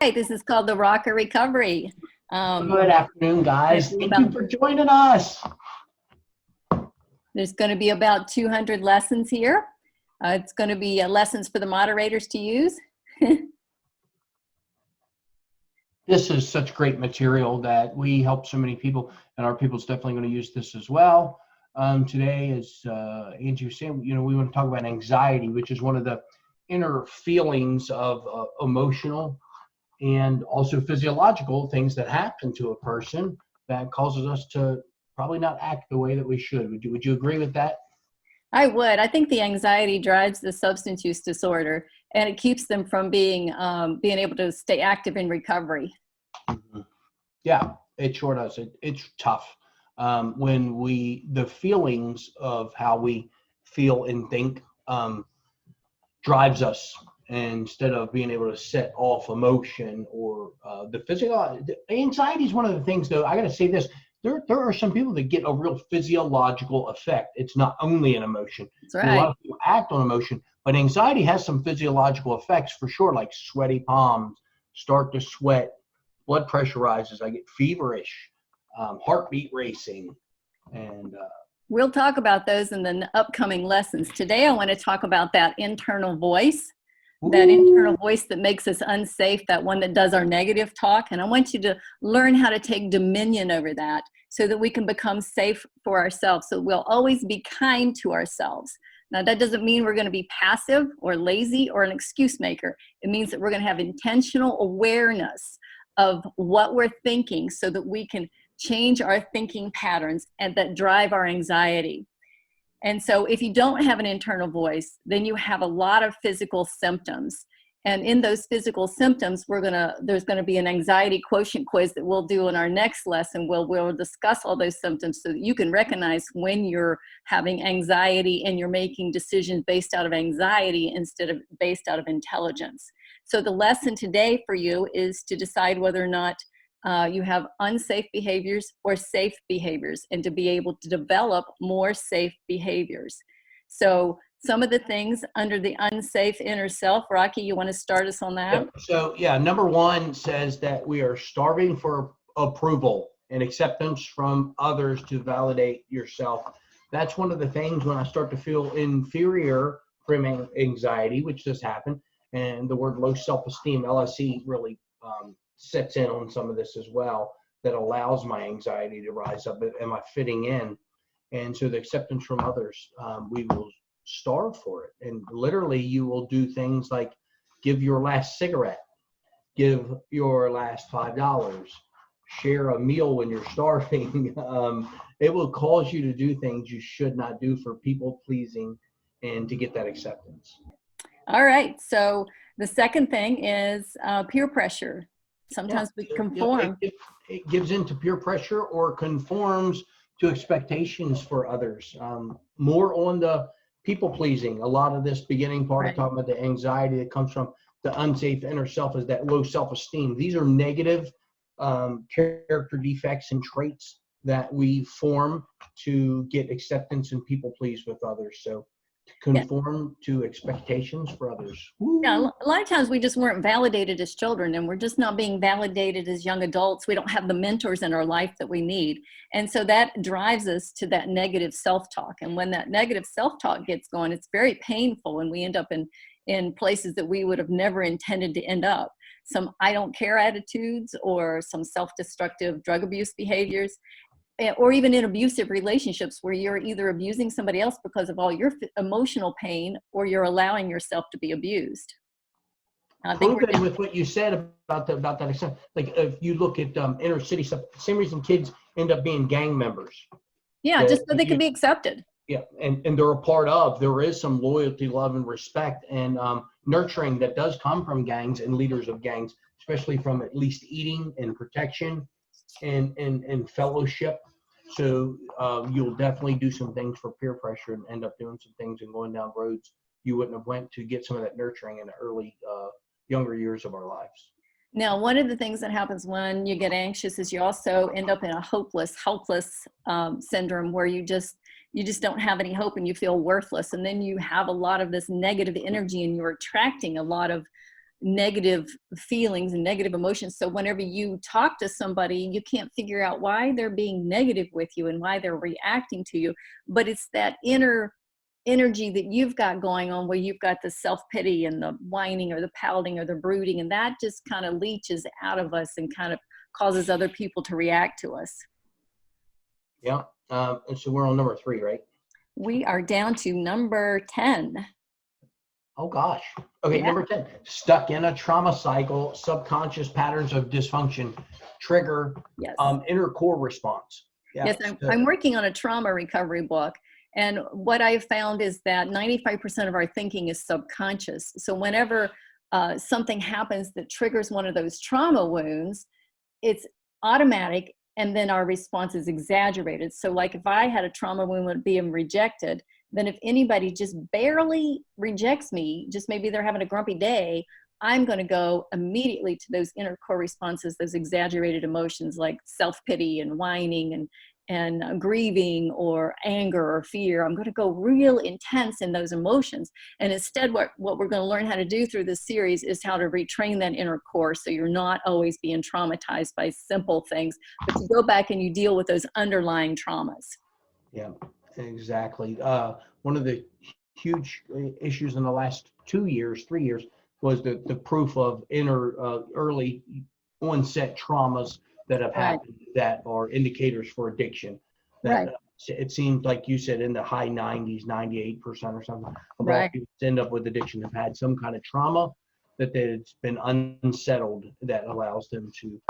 Hey, this is called the Rocker Recovery. Good afternoon, guys. Thank you for joining us. There's going to be about 200 lessons here. It's going to be lessons for the moderators to use. This is such great material that we help so many people, and our people's definitely going to use this as well. Today, as Angie was saying, we want to talk about anxiety, which is one of the inner feelings of emotional and also physiological things that happen to a person that causes us to probably not act the way that we should. Would you agree with that? I would. I think the anxiety drives the substance use disorder, and it keeps them from being able to stay active in recovery. Mm-hmm. Yeah, it sure does. It's tough when the feelings of how we feel and think drives us instead of being able to set off emotion or the physical. Anxiety is one of the things, though. I got to say this. There are some people that get a real physiological effect. It's not only an emotion. That's right. A lot of people act on emotion, but anxiety has some physiological effects for sure, like sweaty palms, start to sweat, blood pressure rises, I get feverish, heartbeat racing, and we'll talk about those in the upcoming lessons. Today, I want to talk about that internal voice. That internal voice that makes us unsafe, that one that does our negative talk. And I want you to learn how to take dominion over that so that we can become safe for ourselves. So we'll always be kind to ourselves. Now, that doesn't mean we're going to be passive or lazy or an excuse maker. It means that we're going to have intentional awareness of what we're thinking so that we can change our thinking patterns and that drive our anxiety. And so if you don't have an internal voice, then you have a lot of physical symptoms. And in those physical symptoms, there's going to be an anxiety quotient quiz that we'll do in our next lesson. We'll discuss all those symptoms so that you can recognize when you're having anxiety and you're making decisions based out of anxiety instead of based out of intelligence. So the lesson today for you is to decide whether or not you have unsafe behaviors or safe behaviors, and to be able to develop more safe behaviors. So some of the things under the unsafe inner self, Rocky, you want to start us on that? So number one says that we are starving for approval and acceptance from others to validate yourself. That's one of the things when I start to feel inferior from anxiety, which does happen, and the word low self-esteem, LSE, really sets in on some of this as well, that allows my anxiety to rise up. Am I fitting in? And so the acceptance from others, we will starve for it. And literally you will do things like give your last cigarette, give your last $5, share a meal when you're starving. It will cause you to do things you should not do for people pleasing and to get that acceptance. All right. So the second thing is peer pressure. Sometimes we conform. It gives into peer pressure or conforms to expectations for others. More on the people pleasing. A lot of this beginning part of talking about the anxiety that comes from the unsafe inner self is that low self-esteem. These are negative character defects and traits that we form to get acceptance and people please with others. So conform to expectations for others. Yeah, a lot of times we just weren't validated as children, and we're just not being validated as young adults. We don't have the mentors in our life that we need. And so that drives us to that negative self-talk. And when that negative self-talk gets going, it's very painful, and we end up in places that we would have never intended to end up. Some I don't care attitudes or some self-destructive drug abuse behaviors, or even in abusive relationships where you're either abusing somebody else because of all your emotional pain, or you're allowing yourself to be abused. Proven with what you said about that, like if you look at inner city stuff, same reason kids end up being gang members. Yeah, just so they can be accepted. Yeah, and they're a part of. There is some loyalty, love, and respect, and nurturing that does come from gangs and leaders of gangs, especially from at least eating and protection and fellowship. So you'll definitely do some things for peer pressure and end up doing some things and going down roads you wouldn't have went to get some of that nurturing in the early, younger years of our lives. Now, one of the things that happens when you get anxious is you also end up in a hopeless, helpless syndrome where you just don't have any hope and you feel worthless. And then you have a lot of this negative energy and you're attracting a lot of negative feelings and negative emotions. So whenever you talk to somebody, you can't figure out why they're being negative with you and why they're reacting to you. But it's that inner energy that you've got going on, where you've got the self-pity and the whining or the pouting or the brooding, and that just kind of leaches out of us and kind of causes other people to react to us. Yeah. And so we're on number 3, right? We are down to number 10. Oh gosh. Okay, Yeah. number 10. Stuck in a trauma cycle, subconscious patterns of dysfunction trigger Yes. Inner core response. Yeah. Yes, I'm working on a trauma recovery book. And what I've found is that 95% of our thinking is subconscious. So whenever something happens that triggers one of those trauma wounds, it's automatic, and then our response is exaggerated. So like if I had a trauma wound with being rejected, then if anybody just barely rejects me, just maybe they're having a grumpy day, I'm going to go immediately to those inner core responses, those exaggerated emotions like self-pity and whining and grieving or anger or fear. I'm going to go real intense in those emotions. And instead, what we're going to learn how to do through this series is how to retrain that inner core, so you're not always being traumatized by simple things, but you go back and you deal with those underlying traumas. Yeah, exactly. One of the huge issues in the last 2 years, 3 years, was the proof of early onset traumas that have Right. happened that are indicators for addiction. That Right. It seems like you said in the high 90s, 98% or something of all Right. people that end up with addiction have had some kind of trauma that it's been unsettled that allows them to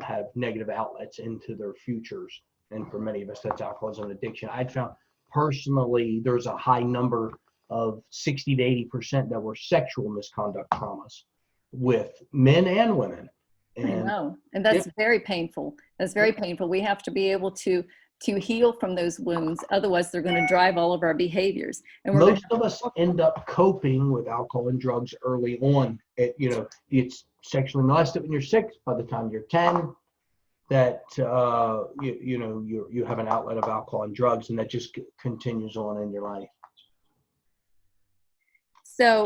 have negative outlets into their futures. And for many of us, that's alcoholism and addiction. I'd found personally there's a high number of 60 to 80% that were sexual misconduct traumas with men and women. I And know. And that's very painful. That's very painful. We have to be able to heal from those wounds. Otherwise, they're going to drive all of our behaviors. And we're going most of us end up coping with alcohol and drugs early on. It's sexually molested when you're 6. By the time you're 10, that you have an outlet of alcohol and drugs, and that just continues on in your life. So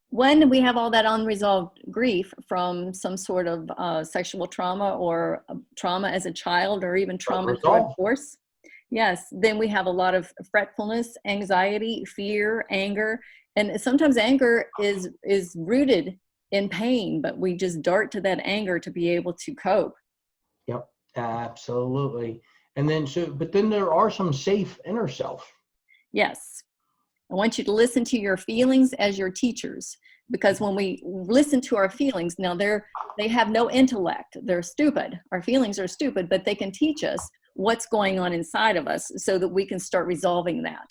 when we have all that unresolved grief from some sort of sexual trauma or trauma as a child, or even trauma through a divorce, yes, then we have a lot of fretfulness, anxiety, fear, anger. And sometimes anger is rooted in pain, but we just dart to that anger to be able to cope. Yep, absolutely. And then but then there are some safe inner self. Yes. I want you to listen to your feelings as your teachers, because when we listen to our feelings, now they have no intellect. They're stupid. Our feelings are stupid, but they can teach us what's going on inside of us so that we can start resolving that.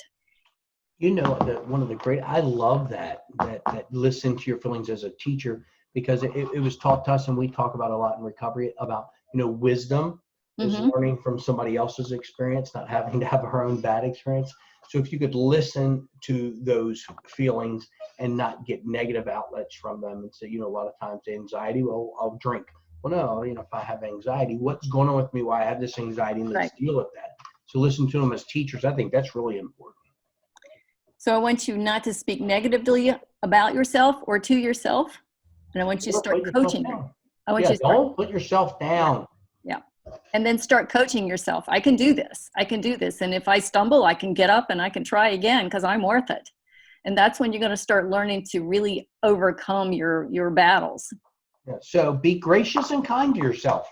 One of the great, I love that listen to your feelings as a teacher, because it was taught to us, and we talk about a lot in recovery about, wisdom is learning from somebody else's experience, not having to have our own bad experience. So if you could listen to those feelings and not get negative outlets from them and say, a lot of times anxiety, well, I'll drink. Well, no, if I have anxiety, what's going on with me? Why I have this anxiety, and let's deal with that. So listen to them as teachers. I think that's really important. So I want you not to speak negatively about yourself or to yourself. And I want you to start coaching. Don't put yourself down. Yeah. And then start coaching yourself. I can do this. I can do this. And if I stumble, I can get up and I can try again because I'm worth it. And that's when you're going to start learning to really overcome your battles. Yeah. So be gracious and kind to yourself.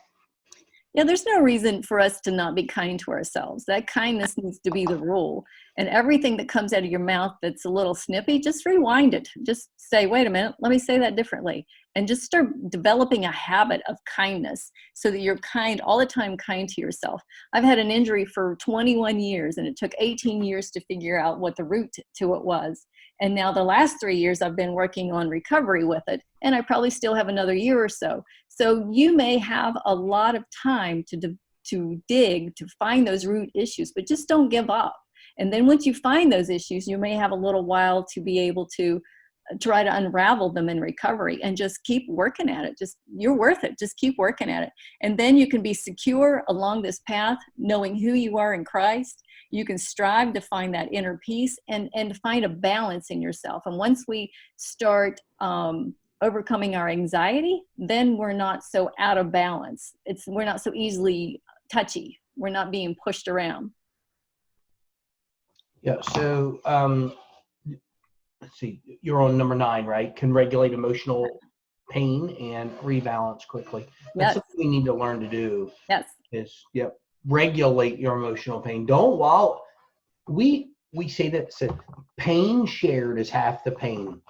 Yeah, there's no reason for us to not be kind to ourselves. That kindness needs to be the rule. And everything that comes out of your mouth that's a little snippy, just rewind it. Just say, wait a minute, let me say that differently. And just start developing a habit of kindness so that you're all the time kind to yourself. I've had an injury for 21 years, and it took 18 years to figure out what the root to it was. And now the last 3 years I've been working on recovery with it, and I probably still have another year or so. So you may have a lot of time to dig, to find those root issues, but just don't give up. And then once you find those issues, you may have a little while to be able to try to unravel them in recovery, and just keep working at it. You're worth it. Just keep working at it. And then you can be secure along this path, knowing who you are in Christ. You can strive to find that inner peace and find a balance in yourself. And once we start overcoming our anxiety, then we're not so out of balance. We're not so easily touchy. We're not being pushed around. Yeah. So let's see. You're on number 9, right? Can regulate emotional pain and rebalance quickly. That's Yes. something we need to learn to do. Yes. Is regulate your emotional pain. Don't wallow. We say that pain shared is half the pain.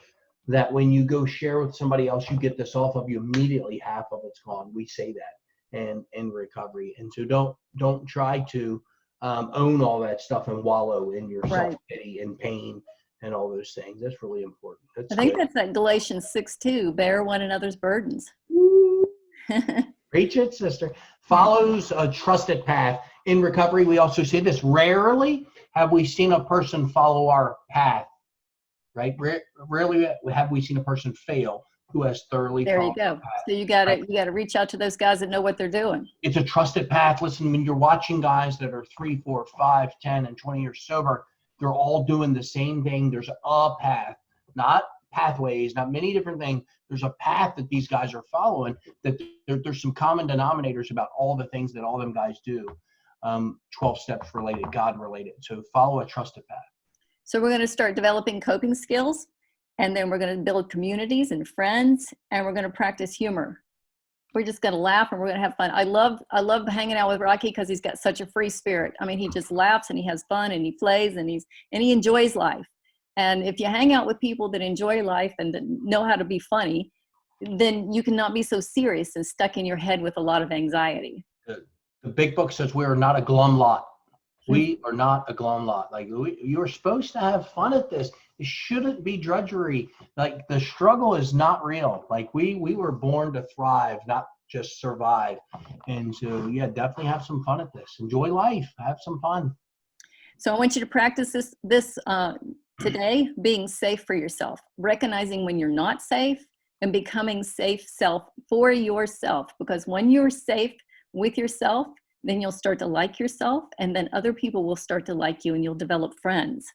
That when you go share with somebody else, you get this off of you immediately, half of it's gone. We say that and in recovery. And so don't try to own all that stuff and wallow in your Right. self-pity and pain and all those things. That's really important. That's I think good. that's that Galatians 6:2, bear one another's burdens. Preach it, sister. Follows a trusted path. In recovery, we also say this: rarely have we seen a person follow our path, right? Rarely have we seen a person fail who has thoroughly There you followed our go. path. So you Right? gotta reach out to those guys that know what they're doing. It's a trusted path. Listen, when you're watching guys that are 3, 4, 5, 10, and 20 years sober, they're all doing the same thing. There's a path, not pathways, not many different things. There's a path that these guys are following, that there's some common denominators about all the things that all them guys do. 12 steps related, God related. So follow a trusted path. So we're going to start developing coping skills, and then we're going to build communities and friends, and we're going to practice humor. We're just going to laugh and we're going to have fun. I love hanging out with Rocky because he's got such a free spirit. I mean, he just laughs and he has fun and he plays and he enjoys life. And if you hang out with people that enjoy life and that know how to be funny, then you cannot be so serious and stuck in your head with a lot of anxiety. The big book says we are not a glum lot. We are not a glum lot. Like you're supposed to have fun at this. It shouldn't be drudgery. Like the struggle is not real. Like we were born to thrive, not just survive. And so yeah, definitely have some fun at this. Enjoy life. Have some fun. So I want you to practice this today, being safe for yourself, recognizing when you're not safe and becoming safe self for yourself. Because when you're safe with yourself, then you'll start to like yourself, and then other people will start to like you and you'll develop friends.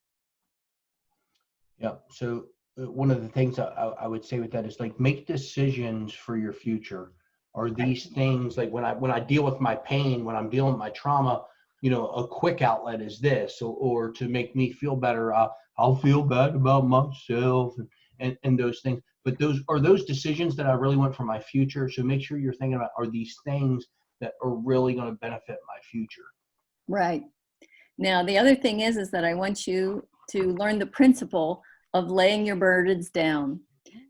Yeah. So one of the things I would say with that is like make decisions for your future. Are these things like when I deal with my pain, when I'm dealing with my trauma, a quick outlet is this, or to make me feel better, I'll feel bad about myself and those things. But those decisions that I really want for my future. So make sure you're thinking about, are these things that are really going to benefit my future? Right. Now, the other thing is that I want you to learn the principle of laying your burdens down.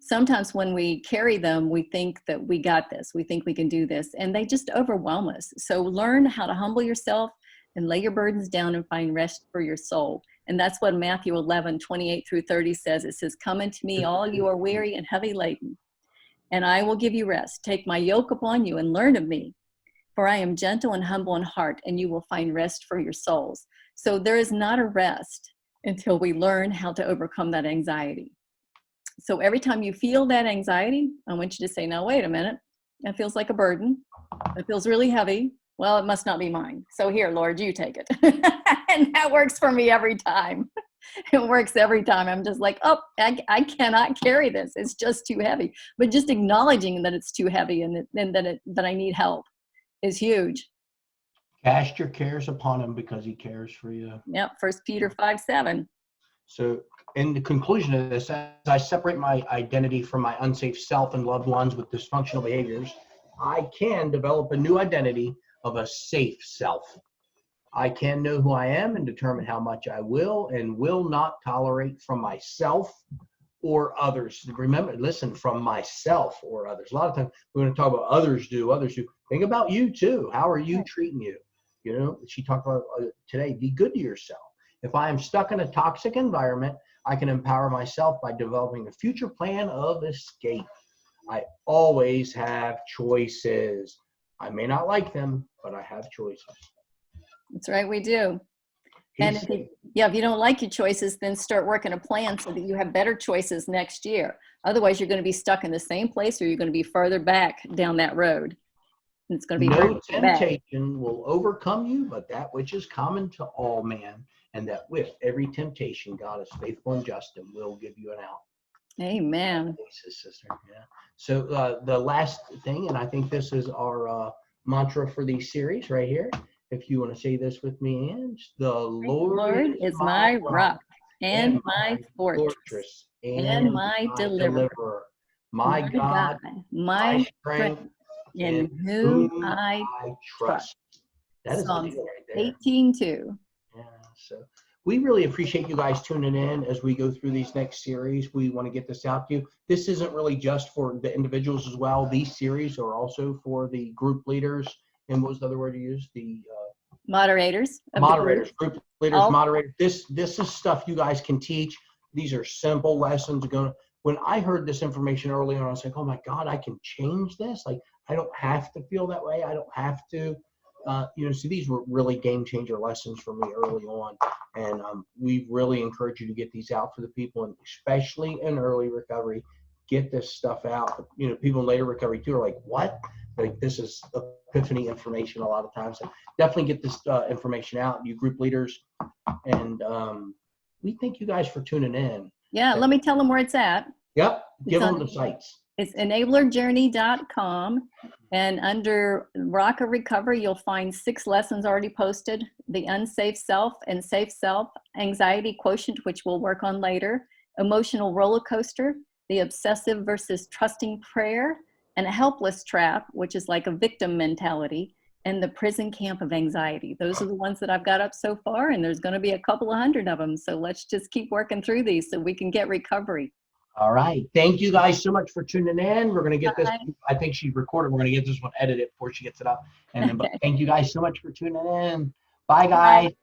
Sometimes when we carry them, we think that we got this, we think we can do this, and they just overwhelm us. So learn how to humble yourself and lay your burdens down and find rest for your soul. And that's what Matthew 11:28-30 says. It says, come unto me, all you are weary and heavy laden, and I will give you rest. Take my yoke upon you and learn of me, for I am gentle and humble in heart, and you will find rest for your souls. So there is not a rest until we learn how to overcome that anxiety. So every time you feel that anxiety, I want you to say, now, wait a minute. That feels like a burden. It feels really heavy. Well, it must not be mine. So here, Lord, you take it. And that works for me every time. It works every time. I'm just like, oh, I cannot carry this. It's just too heavy. But just acknowledging that it's too heavy and that I need help is huge. Cast your cares upon him because he cares for you. Yep. 1 Peter 5:7. So in the conclusion of this, as I separate my identity from my unsafe self and loved ones with dysfunctional behaviors, I can develop a new identity of a safe self. I can know who I am and determine how much I will and will not tolerate from myself or others. Remember, listen, from myself or others. A lot of times we're going to talk about others do. Think about you too. How are you treating you? She talked about today, be good to yourself. If I am stuck in a toxic environment, I can empower myself by developing a future plan of escape. I always have choices. I may not like them, but I have choices. That's right, we do. And if you don't like your choices, then start working a plan so that you have better choices next year. Otherwise, you're going to be stuck in the same place, or you're going to be further back down that road. And it's going to be no temptation will overcome you, but that which is common to all man, and that with every temptation, God is faithful and just and will give you an out. Amen. Sister. Yeah. So the last thing, and I think this is our mantra for these series right here. If you want to say this with me, Ange, the Lord Lord is is my my rock rock and and my my fortress fortress and and my my deliverer, deliverer, my my God, God, my my strength, strength, in in whom whom I I trust. trust. That is the Psalms deal right there. 18:2. Yeah, so we really appreciate you guys tuning in as we go through these next series. We want to get this out to you. This isn't really just for the individuals as well. These series are also for the group leaders. And what was the other word you used? The Moderators of the group. moderators, group leaders, All moderators. This is stuff you guys can teach. These are simple lessons. When I heard this information early on, I was like, oh my God, I can change this. Like, I don't have to feel that way. I don't have to. So these were really game changer lessons for me early on, and we really encourage you to get these out for the people, and especially in early recovery, get this stuff out. People in later recovery too are like, what? Like, this is epiphany information a lot of times. So definitely get this information out, you group leaders, and we thank you guys for tuning in. Yeah, let me tell them where it's at. Yep, give It's them the sites. It's enablerjourney.com. And under Rock of Recovery, you'll find 6 lessons already posted: the unsafe self and safe self, anxiety quotient, which we'll work on later, emotional roller coaster, the obsessive versus trusting prayer, and a helpless trap, which is like a victim mentality, and the prison camp of anxiety. Those are the ones that I've got up so far, and there's going to be a couple of hundred of them. So let's just keep working through these so we can get recovery. All right. Thank you guys so much for tuning in. We're going to get this. Bye. I think she recorded. We're going to get this one edited before she gets it up. But thank you guys so much for tuning in. Bye, guys. Bye.